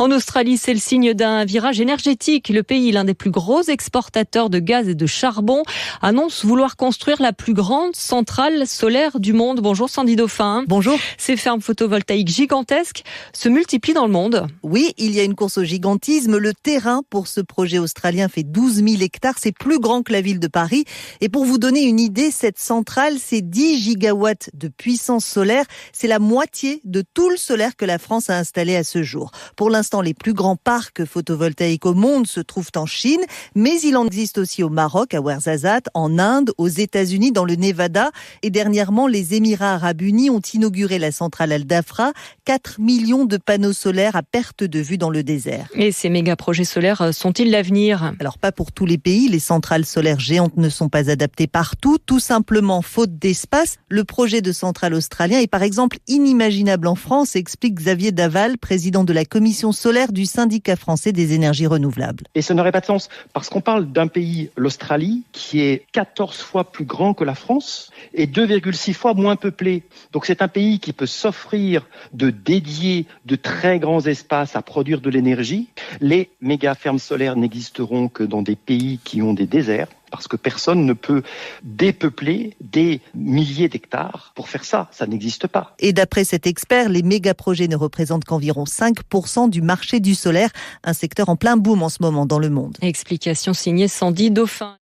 En Australie, c'est le signe d'un virage énergétique. Le pays, l'un des plus gros exportateurs de gaz et de charbon, annonce vouloir construire la plus grande centrale solaire du monde. Bonjour Sandy Dauphin. Bonjour. Ces fermes photovoltaïques gigantesques se multiplient dans le monde. Oui, il y a une course au gigantisme. Le terrain pour ce projet australien fait 12 000 hectares. C'est plus grand que la ville de Paris. Et pour vous donner une idée, cette centrale, c'est 10 gigawatts de puissance solaire. C'est la moitié de tout le solaire que la France a installé à ce jour. Pour l'instant, les plus grands parcs photovoltaïques au monde se trouvent en Chine, mais il en existe aussi au Maroc, à Ouarzazate, en Inde, aux États-Unis, dans le Nevada. Et dernièrement, les Émirats arabes unis ont inauguré la centrale Al Dhafra, 4 millions de panneaux solaires à perte de vue dans le désert. Et ces méga-projets solaires sont-ils l'avenir ? Alors pas pour tous les pays, les centrales solaires géantes ne sont pas adaptées partout, tout simplement faute d'espace. Le projet de centrale australien est par exemple inimaginable en France, explique Xavier Daval, président de la commission solaire du syndicat français des énergies renouvelables. Et ça n'aurait pas de sens, parce qu'on parle d'un pays, l'Australie, qui est 14 fois plus grand que la France et 2,6 fois moins peuplé. Donc c'est un pays qui peut s'offrir de dédier de très grands espaces à produire de l'énergie. Les méga fermes solaires n'existeront que dans des pays qui ont des déserts, parce que personne ne peut dépeupler des milliers d'hectares pour faire ça. Ça n'existe pas. Et d'après cet expert, les méga-projets ne représentent qu'environ 5% du marché du solaire, un secteur en plein boom en ce moment dans le monde. Explication signée Sandy Dauphin.